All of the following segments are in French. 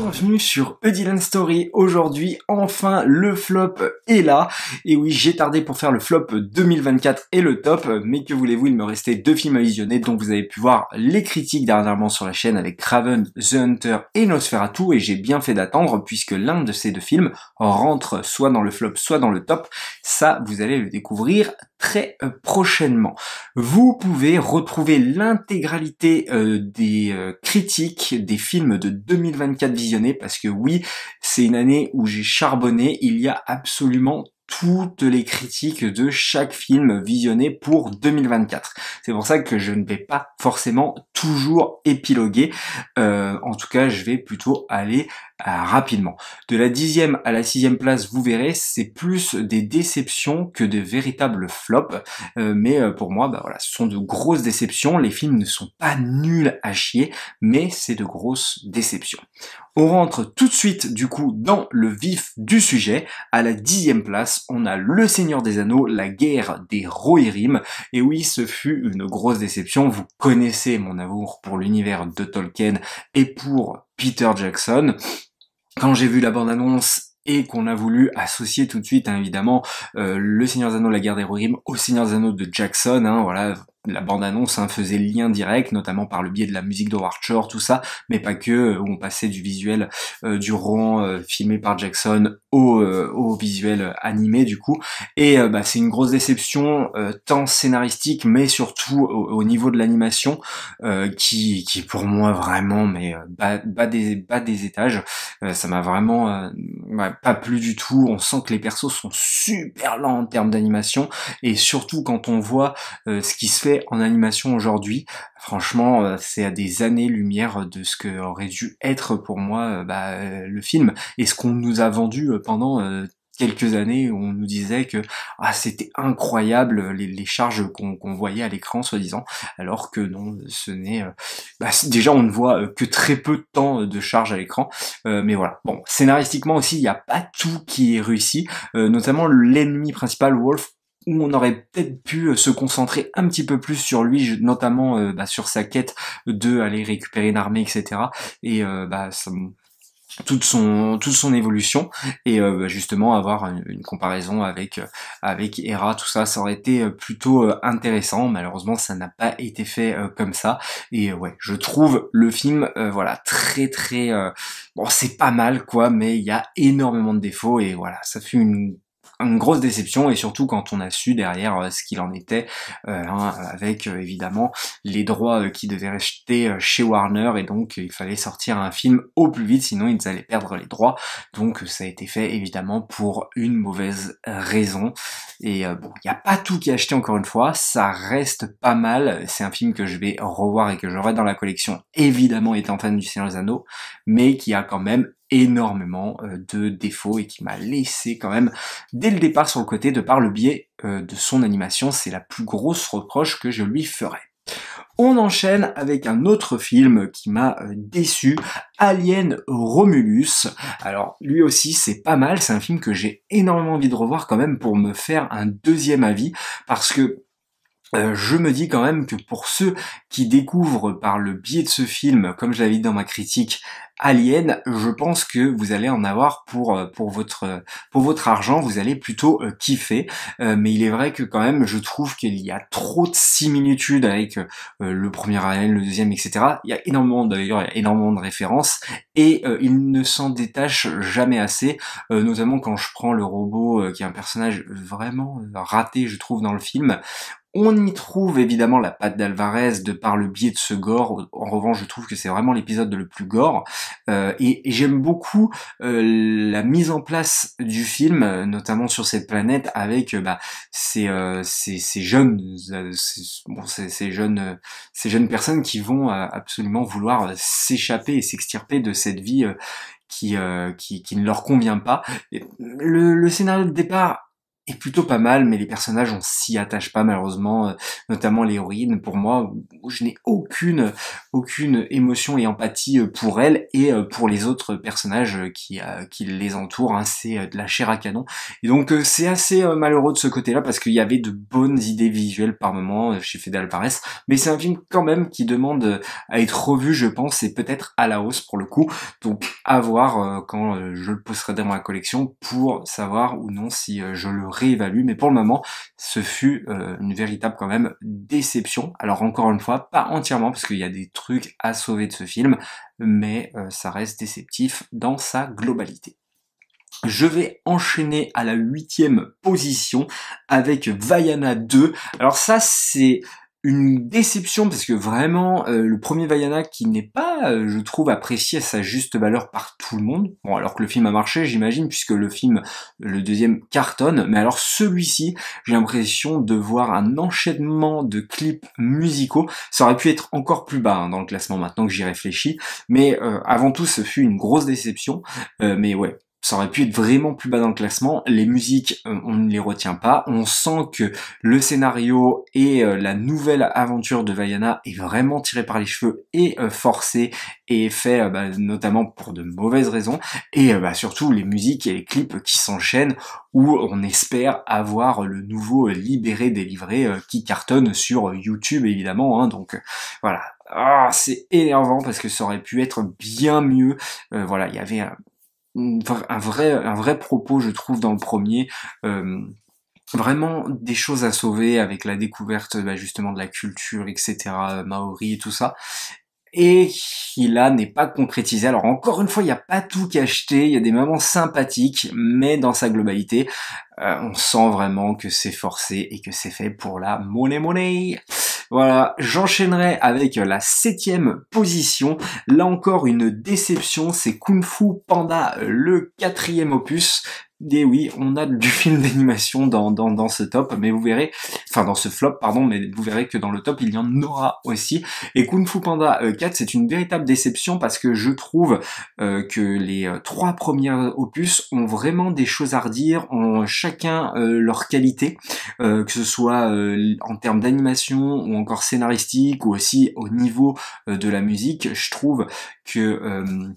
Bienvenue sur A Dylan Story. Aujourd'hui, enfin, le flop est là. Et oui, j'ai tardé pour faire le flop 2024 et le top, mais que voulez-vous, il me restait 2 films à visionner, donc vous avez pu voir les critiques dernièrement sur la chaîne avec Kraven, The Hunter et Nosferatu, et j'ai bien fait d'attendre, puisque l'un de ces 2 films rentre soit dans le flop, soit dans le top. Ça, vous allez le découvrir très prochainement. Vous pouvez retrouver l'intégralité des critiques des films de 2024 visionnés, parce que oui, c'est une année où j'ai charbonné, il y a absolument toutes les critiques de chaque film visionné pour 2024. C'est pour ça que je ne vais pas forcément toujours épiloguer, en tout cas je vais plutôt aller rapidement. De la 10e à la 6e place, vous verrez, c'est plus des déceptions que de véritables flops, mais pour moi, voilà, ce sont de grosses déceptions. Les films ne sont pas nuls à chier, mais c'est de grosses déceptions. On rentre tout de suite, du coup, dans le vif du sujet. À la 10e place, on a Le Seigneur des Anneaux, la guerre des Rohirrim. Et oui, ce fut une grosse déception. Vous connaissez mon amour pour l'univers de Tolkien et pour Peter Jackson. Quand j'ai vu la bande-annonce et qu'on a voulu associer tout de suite, hein, évidemment, Le Seigneur des Anneaux, la guerre des Rohirrim au Seigneur des Anneaux de Jackson, hein, voilà, la bande-annonce faisait le lien direct, notamment par le biais de la musique d'Howard Shore, tout ça, mais pas que, où on passait du visuel du roman filmé par Jackson au visuel animé du coup, et c'est une grosse déception, tant scénaristique, mais surtout au niveau de l'animation, qui pour moi vraiment bas des étages. Ça m'a vraiment pas plu du tout. On sent que les persos sont super lents en termes d'animation, et surtout quand on voit ce qui se fait en animation aujourd'hui, franchement, c'est à des années-lumière de ce que aurait dû être pour moi le film, et ce qu'on nous a vendu pendant quelques années, où on nous disait que c'était incroyable les charges qu'on voyait à l'écran soi-disant, alors que non, ce n'est déjà on ne voit que très peu de temps de charge à l'écran, mais voilà. Bon, scénaristiquement aussi, il n'y a pas tout qui est réussi, notamment l'ennemi principal, Wolf, où on aurait peut-être pu se concentrer un petit peu plus sur lui, notamment sur sa quête de aller récupérer une armée, etc. Et toute son évolution, et justement avoir une comparaison avec Hera, tout ça, ça aurait été plutôt intéressant. Malheureusement, ça n'a pas été fait comme ça, et ouais, je trouve le film très très bon, c'est pas mal quoi, mais il y a énormément de défauts, et voilà, ça fait une grosse déception, et surtout quand on a su derrière ce qu'il en était, avec évidemment les droits qui devaient rester chez Warner, et donc il fallait sortir un film au plus vite, sinon ils allaient perdre les droits. Donc ça a été fait évidemment pour une mauvaise raison, et bon, il n'y a pas tout qui est acheté, encore une fois, ça reste pas mal. C'est un film que je vais revoir et que j'aurai dans la collection, évidemment étant fan du Seigneur des Anneaux, mais qui a quand même énormément de défauts, et qui m'a laissé quand même dès le départ sur le côté de par le biais de son animation. C'est la plus grosse reproche que je lui ferai. On enchaîne avec un autre film qui m'a déçu, Alien Romulus. Alors lui aussi c'est pas mal, c'est un film que j'ai énormément envie de revoir quand même pour me faire un deuxième avis, parce que je me dis quand même que pour ceux qui découvrent par le biais de ce film, comme je l'avais dit dans ma critique, Alien, je pense que vous allez en avoir pour votre argent, vous allez plutôt kiffer. Mais il est vrai que quand même, je trouve qu'il y a trop de similitudes avec le premier Alien, le deuxième, etc. Il y a énormément de références, et il ne s'en détache jamais assez, notamment quand je prends le robot, qui est un personnage vraiment raté, je trouve, dans le film. On y trouve évidemment la patte d'Alvarez de par le biais de ce gore. En revanche, je trouve que c'est vraiment l'épisode le plus gore. Et j'aime beaucoup la mise en place du film, notamment sur cette planète, avec ces jeunes personnes qui vont absolument vouloir s'échapper et s'extirper de cette vie qui ne leur convient pas. Et le scénario de départ est plutôt pas mal, mais les personnages, on s'y attache pas malheureusement, notamment l'héroïne. Pour moi, je n'ai aucune émotion et empathie pour elle et pour les autres personnages qui les entourent. Hein. C'est de la chair à canon. Et donc c'est assez malheureux de ce côté-là parce qu'il y avait de bonnes idées visuelles par moment chez Fede Alvarez, mais c'est un film quand même qui demande à être revu, je pense, et peut-être à la hausse pour le coup. Donc à voir quand je le posterai dans ma collection pour savoir ou non si je le réévalue. Mais pour le moment, ce fut une véritable quand même déception. Alors encore une fois, pas entièrement parce qu'il y a des trucs à sauver de ce film, mais ça reste déceptif dans sa globalité. Je vais enchaîner à la 8e position avec Vaiana 2. Alors ça, c'est une déception parce que vraiment, le premier Vaiana qui n'est pas, je trouve, apprécié à sa juste valeur par tout le monde. Bon, alors que le film a marché, j'imagine, puisque le film, le deuxième, cartonne. Mais alors celui-ci, j'ai l'impression de voir un enchaînement de clips musicaux. Ça aurait pu être encore plus bas hein, dans le classement maintenant que j'y réfléchis. Mais avant tout, ce fut une grosse déception. Mais ouais, ça aurait pu être vraiment plus bas dans le classement. Les musiques, on ne les retient pas. On sent que le scénario et la nouvelle aventure de Vaiana est vraiment tiré par les cheveux et forcé et fait notamment pour de mauvaises raisons. Et surtout les musiques et les clips qui s'enchaînent où on espère avoir le nouveau Libéré délivré qui cartonne sur YouTube évidemment. Hein, donc voilà. Ah, c'est énervant parce que ça aurait pu être bien mieux. Voilà, il y avait un vrai propos, je trouve, dans le premier. Vraiment des choses à sauver avec la découverte justement de la culture, etc., maori et tout ça. Et qui là n'est pas concrétisé. Alors encore une fois, il n'y a pas tout qu'acheter, il y a des moments sympathiques, mais dans sa globalité, on sent vraiment que c'est forcé et que c'est fait pour la money. Voilà, j'enchaînerai avec la 7e position. Là encore une déception, c'est Kung Fu Panda, le 4e opus. Et oui, on a du film d'animation dans ce top, mais vous verrez, enfin dans ce flop, pardon, mais vous verrez que dans le top, il y en aura aussi. Et Kung Fu Panda 4, c'est une véritable déception parce que je trouve que les 3 premiers opus ont vraiment des choses à redire, ont chacun leur qualité, que ce soit en termes d'animation ou encore scénaristique ou aussi au niveau de la musique. Je trouve que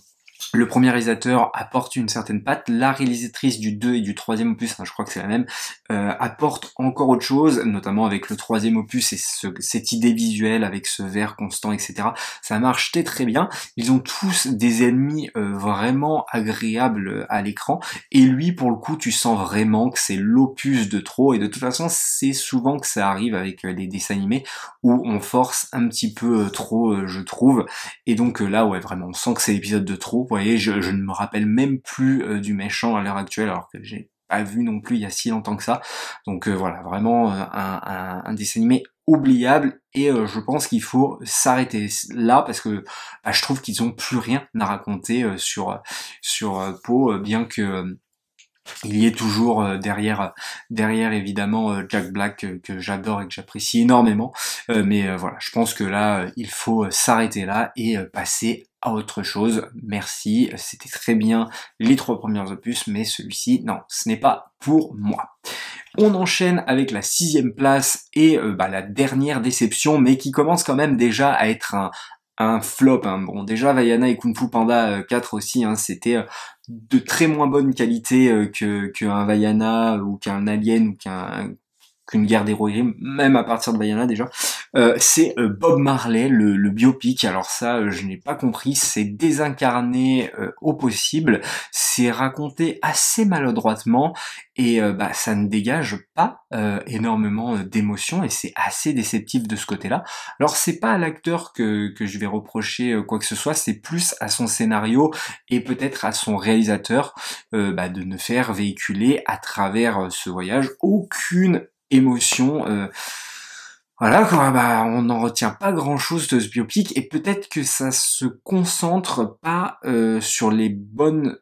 le premier réalisateur apporte une certaine patte, la réalisatrice du 2 et du 3e opus, hein, je crois que c'est la même, apporte encore autre chose, notamment avec le 3e opus et cette idée visuelle avec ce vert constant, etc. Ça marche très bien. Ils ont tous des ennemis vraiment agréables à l'écran, et lui, pour le coup, tu sens vraiment que c'est l'opus de trop, et de toute façon, c'est souvent que ça arrive avec les dessins animés, où on force un petit peu trop, je trouve, et donc là, ouais, vraiment, on sent que c'est l'épisode de trop. Vous voyez, je ne me rappelle même plus du méchant à l'heure actuelle, alors que j'ai pas vu non plus il y a si longtemps que ça. Donc voilà, vraiment un dessin animé oubliable, et je pense qu'il faut s'arrêter là parce que je trouve qu'ils ont plus rien à raconter sur Po, bien que il y est toujours derrière évidemment Jack Black que j'adore et que j'apprécie énormément, mais voilà, je pense que là il faut s'arrêter là et passer à autre chose. Merci, c'était très bien les 3 premiers opus, mais celui-ci, non, ce n'est pas pour moi. On enchaîne avec la 6e place et la dernière déception, mais qui commence quand même déjà à être un flop. Hein. Bon, déjà Vaiana et Kung Fu Panda 4 aussi, hein, c'était de très moins bonne qualité qu'un Vaiana ou qu'un Alien ou qu'une guerre d'héroïne, même à partir de Vaiana déjà. C'est Bob Marley, le biopic. Alors ça, je n'ai pas compris. C'est désincarné au possible. C'est raconté assez maladroitement et ça ne dégage pas énormément d'émotions et c'est assez déceptif de ce côté-là. Alors c'est pas à l'acteur que je vais reprocher quoi que ce soit, c'est plus à son scénario et peut-être à son réalisateur de ne faire véhiculer à travers ce voyage aucune émotion. Voilà quoi, on n'en retient pas grand chose de ce biopic et peut-être que ça se concentre pas sur les bonnes,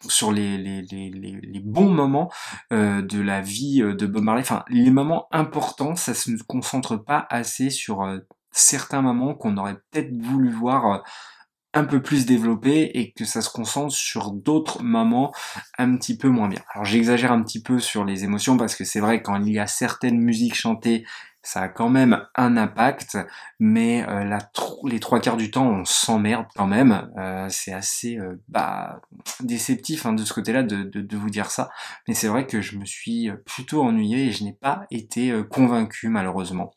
sur les bons moments de la vie de Bob Marley. Enfin, les moments importants, ça se concentre pas assez sur certains moments qu'on aurait peut-être voulu voir un peu plus développé et que ça se concentre sur d'autres moments un petit peu moins bien. Alors j'exagère un petit peu sur les émotions parce que c'est vrai quand il y a certaines musiques chantées, ça a quand même un impact, mais les trois quarts du temps on s'emmerde quand même. C'est assez déceptif de ce côté-là de vous dire ça, mais c'est vrai que je me suis plutôt ennuyé et je n'ai pas été convaincu malheureusement.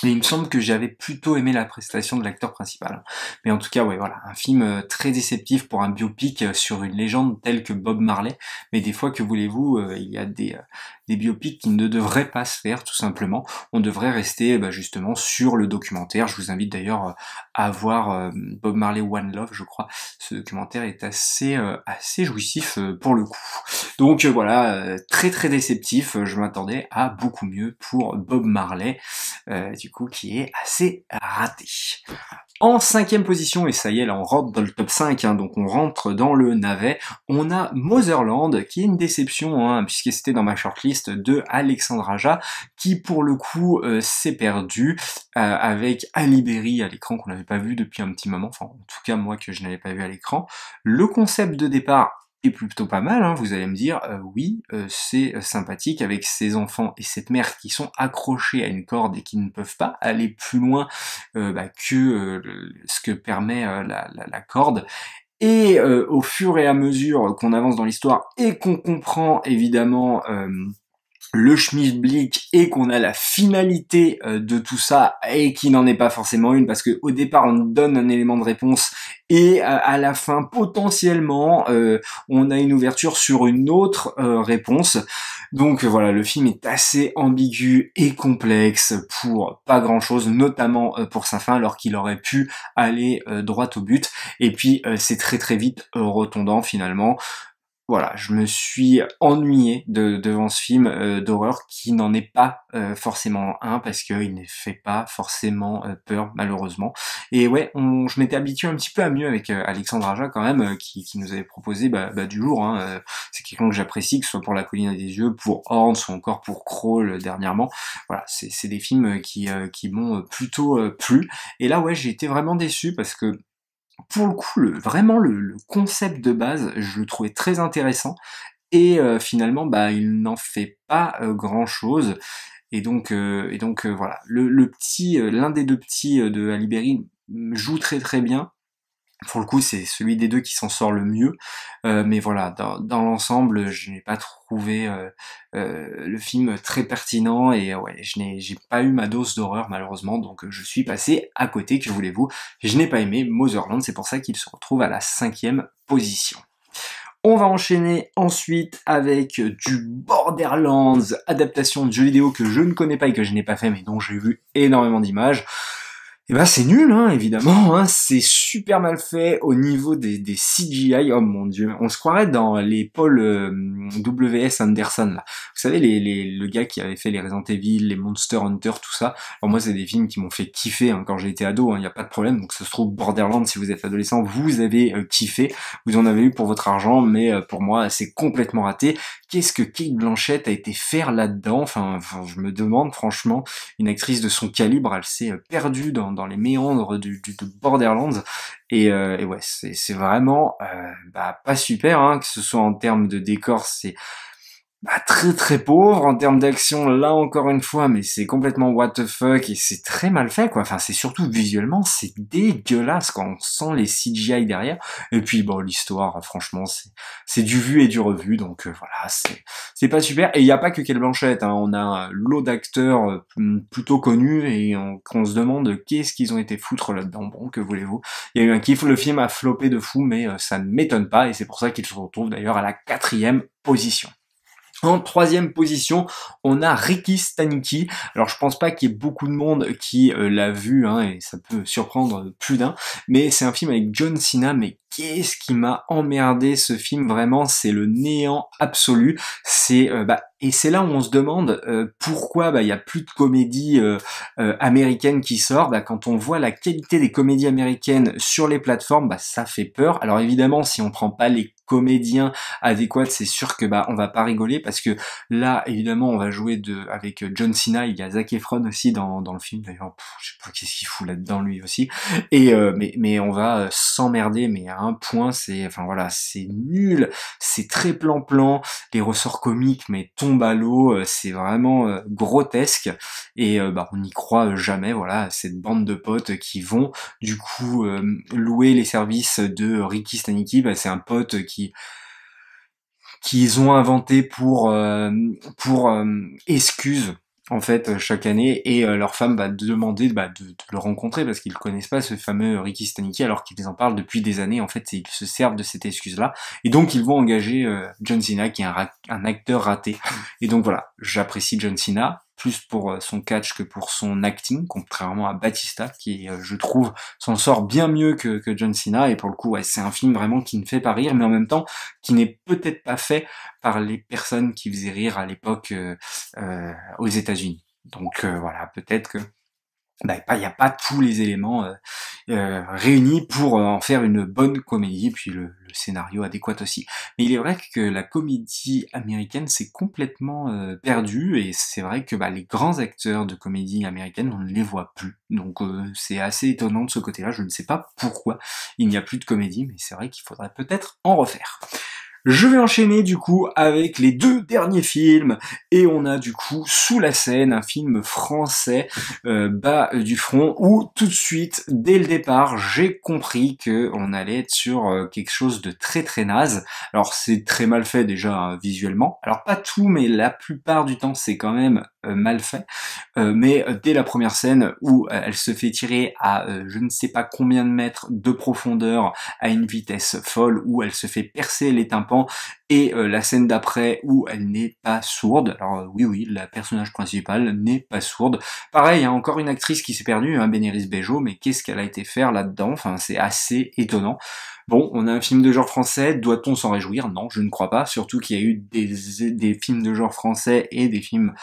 Et il me semble que j'avais plutôt aimé la prestation de l'acteur principal. Mais en tout cas, ouais, voilà, un film très déceptif pour un biopic sur une légende telle que Bob Marley. Mais des fois, que voulez-vous, il y a des biopics qui ne devraient pas se faire, tout simplement. On devrait rester justement sur le documentaire. Je vous invite d'ailleurs à voir Bob Marley One Love, je crois. Ce documentaire est assez jouissif pour le coup. Donc voilà, très très déceptif. Je m'attendais à beaucoup mieux pour Bob Marley. Du coup, qui est assez raté. En cinquième position, et ça y est, là on rentre dans le top 5, donc on rentre dans le navet, on a Motherland, qui est une déception, puisque c'était dans ma shortlist de Alexandre Aja, qui pour le coup s'est perdu, avec Ali Berry à l'écran qu'on n'avait pas vu depuis un petit moment, enfin en tout cas moi que je n'avais pas vu à l'écran. Le concept de départ est plutôt pas mal, vous allez me dire, oui, c'est sympathique avec ces enfants et cette mère qui sont accrochés à une corde et qui ne peuvent pas aller plus loin que ce que permet la corde. Et au fur et à mesure qu'on avance dans l'histoire et qu'on comprend évidemment le schmilblick et qu'on a la finalité de tout ça et qui n'en est pas forcément une parce que au départ on donne un élément de réponse et à la fin potentiellement on a une ouverture sur une autre réponse. Donc voilà, le film est assez ambigu et complexe pour pas grand chose, notamment pour sa fin alors qu'il aurait pu aller droit au but. Et puis c'est très très vite redondant finalement. Voilà, je me suis ennuyé devant ce film d'horreur qui n'en est pas forcément un parce qu'il ne fait pas forcément peur malheureusement. Et ouais, je m'étais habitué un petit peu à mieux avec Alexandre Aja quand même qui nous avait proposé du jour. C'est quelqu'un que j'apprécie, que ce soit pour La Colline des Yeux, pour Horns ou encore pour Crawl dernièrement. Voilà, c'est des films qui m'ont plutôt plu. Et là ouais, j'ai été vraiment déçu parce que pour le coup, vraiment le concept de base, je le trouvais très intéressant et finalement, il n'en fait pas grand-chose et donc voilà. Le petit, l'un des deux petits de Halle Berry joue très très bien. Pour le coup, c'est celui des deux qui s'en sort le mieux. Mais voilà, dans l'ensemble, je n'ai pas trouvé le film très pertinent et ouais, j'ai pas eu ma dose d'horreur malheureusement, donc je suis passé à côté, que voulez-vous. Je n'ai pas aimé Motherland, c'est pour ça qu'il se retrouve à la 5e position. On va enchaîner ensuite avec du Borderlands, adaptation de jeu vidéo que je ne connais pas et que je n'ai pas fait, mais dont j'ai vu énormément d'images. Et c'est nul, évidemment, c'est super mal fait au niveau des CGI, oh mon dieu, on se croirait dans les Paul W.S. Anderson, là. Vous savez, le gars qui avait fait les Resident Evil, les Monster Hunter, tout ça. Alors moi, c'est des films qui m'ont fait kiffer quand j'ai été ado, il n'y a pas de problème, donc ça se trouve, Borderlands, si vous êtes adolescent, vous avez kiffé, vous en avez eu pour votre argent, mais pour moi, c'est complètement raté. Qu'est-ce que Cate Blanchett a été faire là-dedans, enfin, je me demande, franchement, une actrice de son calibre, elle s'est perdue dans les méandres de Borderlands et ouais, c'est vraiment pas super, que ce soit en termes de décor, c'est très très pauvre en termes d'action, là encore une fois, mais c'est complètement what the fuck et c'est très mal fait quoi. Enfin, c'est surtout visuellement, c'est dégueulasse quand on sent les CGI derrière. Et puis l'histoire, franchement, c'est du vu et du revu, donc voilà, c'est pas super. Et il y a pas que Cate Blanchett, on a l'eau d'acteurs plutôt connus et qu'on se demande qu'est-ce qu'ils ont été foutre là-dedans. Bon, que voulez-vous. Il y a eu un kiff, le film a floppé de fou, mais ça ne m'étonne pas et c'est pour ça qu'il se retrouve d'ailleurs à la 4e position. En 3e position, on a Ricky Stanicky. Alors je pense pas qu'il y ait beaucoup de monde qui l'a vu, et ça peut surprendre plus d'un, mais c'est un film avec John Cena, mais qu'est-ce qui m'a emmerdé ce film, vraiment, c'est le néant absolu. Et c'est là où on se demande pourquoi il y a plus de comédies américaines qui sortent. Quand on voit la qualité des comédies américaines sur les plateformes, ça fait peur. Alors évidemment, si on prend pas les comédien adéquat, c'est sûr que on va pas rigoler, parce que là évidemment on va jouer avec John Cena, il y a Zac Efron aussi dans le film d'ailleurs, je sais pas qu'est-ce qu'il fout là-dedans lui aussi, et mais on va s'emmerder, mais à un point, c'est nul, c'est très plan-plan, les ressorts comiques mais tombent à l'eau, c'est vraiment grotesque, et on n'y croit jamais, voilà, cette bande de potes qui vont du coup louer les services de Ricky Stanicky, c'est un pote qu'ils ont inventé pour excuse en fait chaque année, et leur femme va demander de le rencontrer parce qu'ils connaissent pas ce fameux Ricky Stanicky alors qu'ils en parlent depuis des années en fait, et ils se servent de cette excuse là, et donc ils vont engager John Cena qui est un acteur raté, et donc voilà, j'apprécie John Cena plus pour son catch que pour son acting, contrairement à Batista qui je trouve s'en sort bien mieux que John Cena, et pour le coup c'est un film vraiment qui ne fait pas rire, mais en même temps qui n'est peut-être pas fait par les personnes qui faisaient rire à l'époque aux États-Unis. Donc voilà, peut-être que il n'y a pas tous les éléments réunis pour en faire une bonne comédie, puis le scénario adéquat aussi. Mais il est vrai que la comédie américaine s'est complètement perdue, et c'est vrai que les grands acteurs de comédie américaine, on ne les voit plus. Donc c'est assez étonnant de ce côté-là, je ne sais pas pourquoi il n'y a plus de comédie, mais c'est vrai qu'il faudrait peut-être en refaire. Je vais enchaîner du coup avec les 2 derniers films, et on a du coup Sous la Seine, un film français bas du front, où tout de suite, dès le départ, j'ai compris que on allait être sur quelque chose de très très naze. Alors c'est très mal fait déjà visuellement, alors pas tout, mais la plupart du temps c'est quand même mal fait, mais dès la première scène où elle se fait tirer à je ne sais pas combien de mètres de profondeur à une vitesse folle, où elle se fait percer les tympans, et la scène d'après où elle n'est pas sourde. Alors oui, la personnage principale n'est pas sourde. Pareil, encore une actrice qui s'est perdue, Bénéris Bejo, mais qu'est-ce qu'elle a été faire là-dedans? Enfin, c'est assez étonnant. Bon, on a un film de genre français, doit-on s'en réjouir? Non, je ne crois pas, surtout qu'il y a eu des films de genre français et des films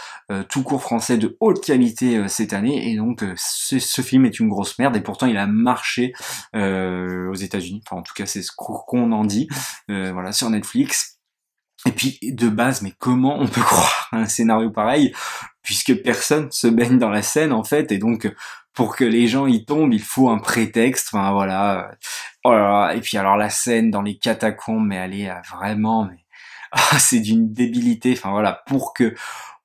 tout court français de haute qualité cette année, et donc ce film est une grosse merde, et pourtant il a marché aux États-Unis, enfin en tout cas c'est ce qu'on en dit, voilà, sur Netflix. Et puis de base, mais comment on peut croire à un scénario pareil, puisque personne se baigne dans la scène en fait, et donc pour que les gens y tombent, il faut un prétexte, enfin voilà. Oh là là. Et puis alors la scène dans les catacombes, mais elle est vraiment, mais c'est d'une débilité, enfin voilà, pour que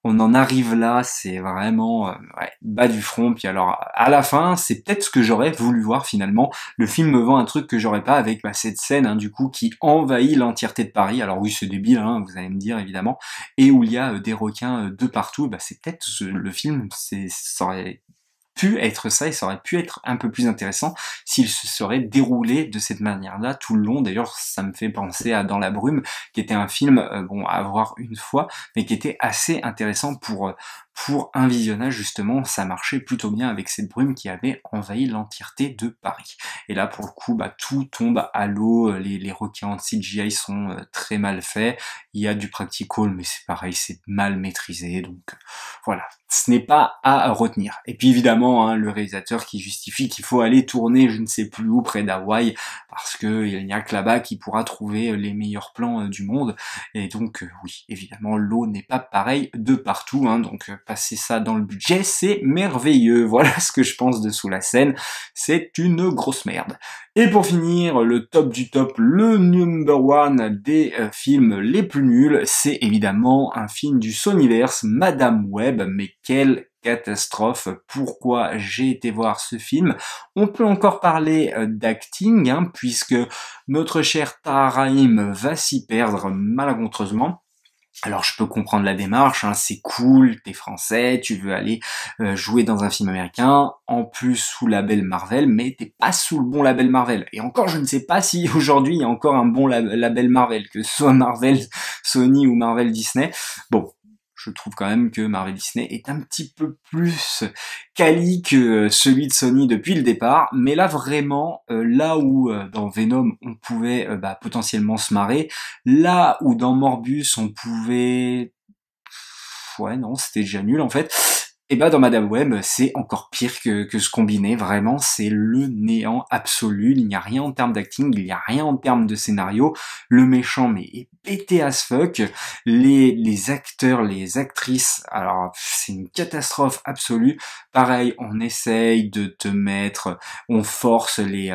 on en arrive là, c'est vraiment bas du front. Puis alors à la fin, c'est peut-être ce que j'aurais voulu voir finalement. Le film me vend un truc que j'aurais pas, avec cette scène du coup qui envahit l'entièreté de Paris. Alors oui, c'est débile, vous allez me dire évidemment, et où il y a des requins de partout. C'est peut-être le film, ça aurait pu être ça, et ça aurait pu être un peu plus intéressant s'il se serait déroulé de cette manière-là tout le long. D'ailleurs, ça me fait penser à Dans la brume, qui était un film à voir une fois, mais qui était assez intéressant pour un visionnage justement. Ça marchait plutôt bien avec cette brume qui avait envahi l'entièreté de Paris. Et là, pour le coup, tout tombe à l'eau, les requins en CGI sont très mal faits, il y a du practical, mais c'est pareil, c'est mal maîtrisé, donc voilà, ce n'est pas à retenir. Et puis évidemment, le réalisateur qui justifie qu'il faut aller tourner je ne sais plus où, près d'Hawaï, parce que il n'y a que là-bas qu'il pourra trouver les meilleurs plans du monde. Et donc oui, évidemment, l'eau n'est pas pareille de partout, donc passer ça dans le budget, c'est merveilleux. Voilà ce que je pense de Sous la Seine, c'est une grosse merde. Et pour finir, le top du top, le number one des films les plus nuls, c'est évidemment un film du Sonyverse, Madame Web. Mais quelle catastrophe! Pourquoi j'ai été voir ce film? On peut encore parler d'acting, puisque notre cher Tahar Rahim va s'y perdre malencontreusement. Alors je peux comprendre la démarche, c'est cool, t'es français, tu veux aller jouer dans un film américain, en plus sous label Marvel, mais t'es pas sous le bon label Marvel. Et encore, je ne sais pas si aujourd'hui il y a encore un bon label Marvel, que ce soit Marvel Sony ou Marvel Disney. Bon, je trouve quand même que Marvel Disney est un petit peu plus quali que celui de Sony depuis le départ, mais là vraiment, là où dans Venom on pouvait potentiellement se marrer, là où dans Morbius on pouvait... Ouais non, c'était déjà nul en fait. Et bah dans Madame Web, c'est encore pire que ce combiné, vraiment, c'est le néant absolu, il n'y a rien en termes d'acting, il n'y a rien en termes de scénario, le méchant mais est pété as fuck, les acteurs, les actrices, alors c'est une catastrophe absolue, pareil, on essaye de te mettre, on force les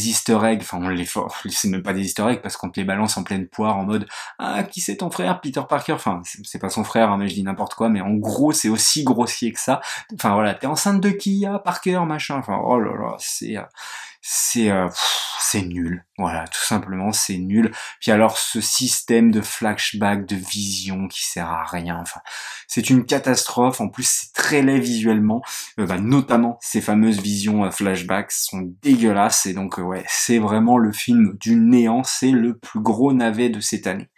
easter eggs, enfin on les force, c'est même pas des easter eggs parce qu'on te les balance en pleine poire en mode « Ah, qui c'est ton frère, Peter Parker ?» Enfin, c'est pas son frère, hein, mais je dis n'importe quoi, mais en gros, c'est aussi grossier que ça. Enfin voilà, t'es enceinte de qui, ah, Parker, machin. Enfin, oh là là, c'est nul. Voilà, tout simplement, c'est nul. Puis alors, ce système de flashback, de vision qui sert à rien. Enfin, c'est une catastrophe. En plus, c'est très laid visuellement. Notamment, ces fameuses visions flashbacks sont dégueulasses. Et donc, ouais, c'est vraiment le film du néant. C'est le plus gros navet de cette année.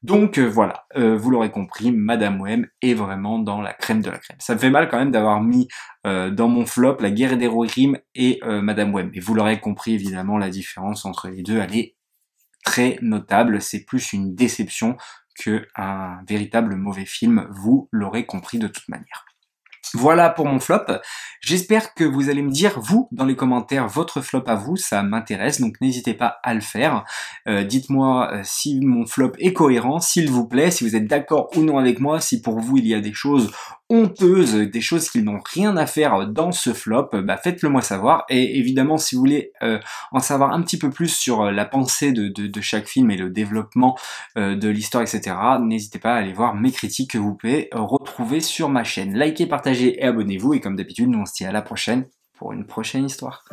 Donc voilà, vous l'aurez compris, Madame Web est vraiment dans la crème de la crème. Ça me fait mal quand même d'avoir mis dans mon flop La Guerre des Héros Grimm et Madame Web. Et vous l'aurez compris, évidemment, la différence entre les deux, elle est très notable. C'est plus une déception que un véritable mauvais film, vous l'aurez compris de toute manière. Voilà pour mon flop. J'espère que vous allez me dire, vous, dans les commentaires, votre flop à vous, ça m'intéresse, donc n'hésitez pas à le faire. Dites-moi si mon flop est cohérent, s'il vous plaît, si vous êtes d'accord ou non avec moi, si pour vous il y a des choses honteuses, des choses qui n'ont rien à faire dans ce flop, faites-le moi savoir. Et évidemment, si vous voulez en savoir un petit peu plus sur la pensée de chaque film et le développement de l'histoire, etc., n'hésitez pas à aller voir mes critiques que vous pouvez retrouver sur ma chaîne. Likez, partagez et abonnez-vous, et comme d'habitude, nous on se dit à la prochaine pour une prochaine histoire.